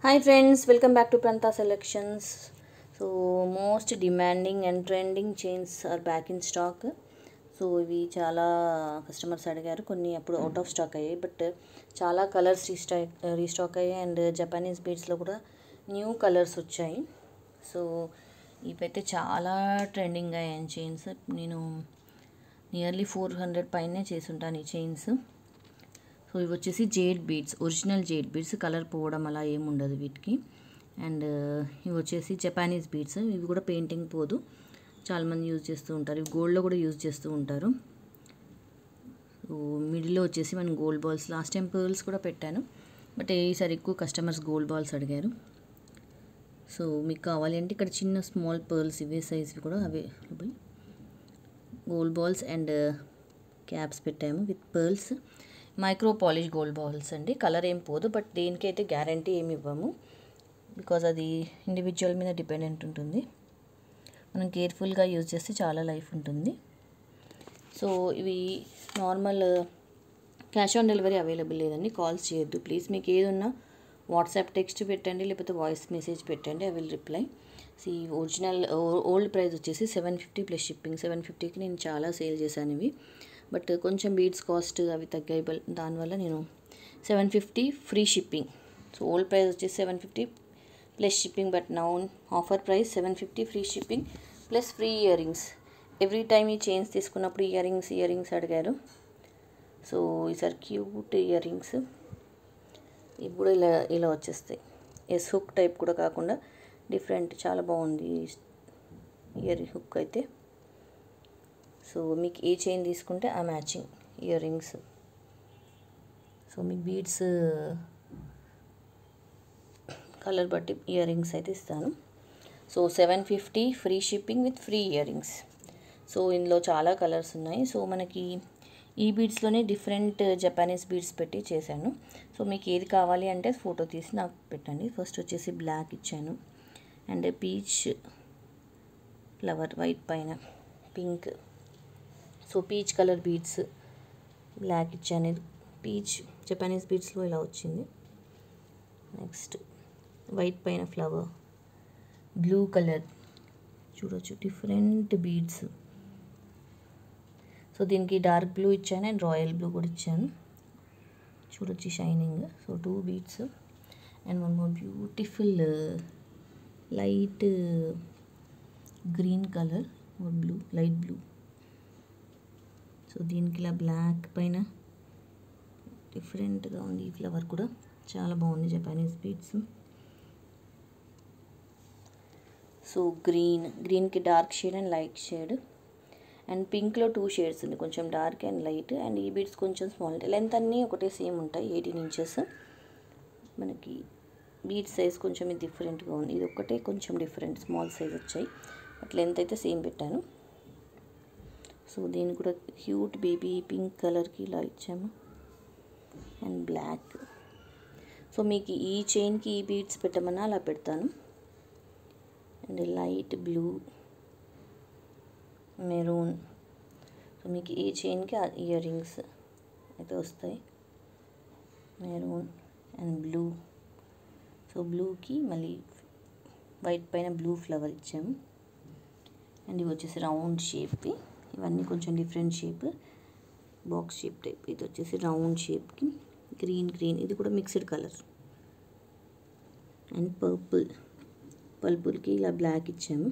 Hi friends, welcome back to Pranta Selections. So most demanding and trending chains are back in stock. So ఇవి చాలా customers అడిగారు, కొన్ని అప్పుడు out of stock అయ్యాయి, but చాలా colours restock అయ్యాయి and Japanese బీడ్స్లో కూడా న్యూ కలర్స్ వచ్చాయి. సో ఇవైతే చాలా ట్రెండింగ్ అయ్యాయి చైన్స్. నేను నియర్లీ 400 పైనే చేసి ఉంటాను ఈ చైన్స్. సో ఇవి వచ్చేసి jade beads, original jade beads, colour పోవడం అలా ఏముండదు వీటికి. అండ్ ఇవి వచ్చేసి జపానీస్ బీడ్స్, ఇవి కూడా పెయింటింగ్ పోదు, చాలామంది యూజ్ చేస్తూ ఉంటారు. ఇవి గోల్డ్లో కూడా యూజ్ చేస్తూ ఉంటారు. సో మిడిల్లో వచ్చేసి మనం gold balls, last time pearls కూడా పెట్టాను, బట్ ఈసారి ఎక్కువ కస్టమర్స్ గోల్డ్ బాల్స్ అడిగారు. సో మీకు కావాలి అంటే ఇక్కడ చిన్న స్మాల్ పర్ల్స్ ఇవే సైజ్వి కూడా available. Gold balls and caps పెట్టాము with pearls. Micro polish gold balls అండి, కలర్ ఏం పోదు, బట్ దేనికైతే గ్యారంటీ ఏమి ఇవ్వము, బికాజ్ అది ఇండివిజువల్ మీద డిపెండెంట్ ఉంటుంది. మనం కేర్ఫుల్గా యూజ్ చేస్తే చాలా లైఫ్ ఉంటుంది. సో ఇవి normal cash on delivery available లేదండి, కాల్స్ చేయొద్దు ప్లీజ్. మీకు ఏదున్నా వాట్సాప్ టెక్స్ట్ పెట్టండి, లేకపోతే వాయిస్ మెసేజ్ పెట్టండి, I will reply. Original old price వచ్చేసి 750 ప్లస్ షిప్పింగ్. 750కి నేను చాలా సేల్ చేశాను ఇవి, బట్ కొంచెం బీడ్స్ కాస్ట్ అవి తగ్గాయి, దానివల్ల నేను 750 free shipping. So old price వచ్చేసి 750 plus shipping, but now offer price 750 free shipping plus free ear rings. Every time ఈ చైన్స్ తీసుకున్నప్పుడు ఇయర్ రింగ్స్ అడిగారు. సో ఈసారి క్యూట్ ఇయర్ రింగ్స్ ఇప్పుడు ఇలా వచ్చేస్తాయి. ఎస్ హుక్ టైప్ కూడా కాకుండా డిఫరెంట్, చాలా బాగుంది ఇయర్ హుక్ అయితే. సో మీకు ఏ చైన్ తీసుకుంటే ఆ మ్యాచింగ్ ఇయర్ రింగ్స్. సో మీకు బీడ్స్ కలర్ బట్టి ఇయర్ రింగ్స్ అయితే ఇస్తాను. So 750 free shipping with free ear rings. So ఇందులో చాలా కలర్స్ ఉన్నాయి. సో మనకి ఈ బీడ్స్లోనే డిఫరెంట్ జపానీస్ బీడ్స్ పెట్టి చేశాను. సో మీకు ఏది కావాలి అంటే ఫోటో తీసి నాకు పెట్టండి. ఫస్ట్ వచ్చేసి బ్లాక్ ఇచ్చాను, అండ్ పీచ్ ఫ్లవర్ వైట్ పైన pink. So peach colour beads black ఇచ్చాను, పీచ్ జపానీస్ బీడ్స్లో ఇలా వచ్చింది. నెక్స్ట్ వైట్ పైన ఫ్లవర్, బ్లూ కలర్ చూడొచ్చు, డిఫరెంట్ బీడ్స్. సో దీనికి డార్క్ బ్లూ ఇచ్చాను అండ్ రాయల్ బ్లూ కూడా ఇచ్చాను, చూడొచ్చు shining. So 2 beads and one more beautiful light green colour blue, light blue. So దీనికి ఇలా బ్లాక్ పైన డిఫరెంట్గా ఉంది. ఈ ఫ్లవర్ కూడా చాలా బాగుంది, జపానీస్ బీడ్స్. సో గ్రీన్కి dark shade and light shade, and పింక్లో 2 షేడ్స్ ఉంది, కొంచెం డార్క్ అండ్ లైట్. అండ్ ఈ బీడ్స్ కొంచెం స్మాల్, లెంత్ అన్నీ ఒకటే సేమ్ ఉంటాయి, 18 ఇంచెస్. మనకి బీడ్ సైజ్ కొంచెం ఇది డిఫరెంట్గా ఉంది, ఇది ఒక్కటే కొంచెం డిఫరెంట్ స్మాల్ సైజ్ వచ్చాయి, బట్ లెంత్ అయితే సేమ్ పెట్టాను. సో దీన్ని కూడా క్యూట్ బేబీ పింక్ కలర్కి ఇలా ఇచ్చాము అండ్ బ్లాక్. సో మీకు ఈ చైన్కి ఈ బీడ్స్ పెట్టమన్నా అలా పెడతాను. And light blue, maroon. So మీకు ఈ చైన్కి ఇయర్ రింగ్స్ అయితే వస్తాయి, మెరూన్ అండ్ బ్లూ. సో బ్లూకి మళ్ళీ వైట్ పైన బ్లూ ఫ్లవర్ ఇచ్చాము. అండ్ ఇవి వచ్చేసి రౌండ్ షేప్వి, ఇవన్నీ కొంచెం different shape, box shape type. ఇది వచ్చేసి రౌండ్ షేప్కి గ్రీన్, ఇది కూడా మిక్స్డ్ కలర్. అండ్ పర్పుల్కి ఇలా బ్లాక్ ఇచ్చాము.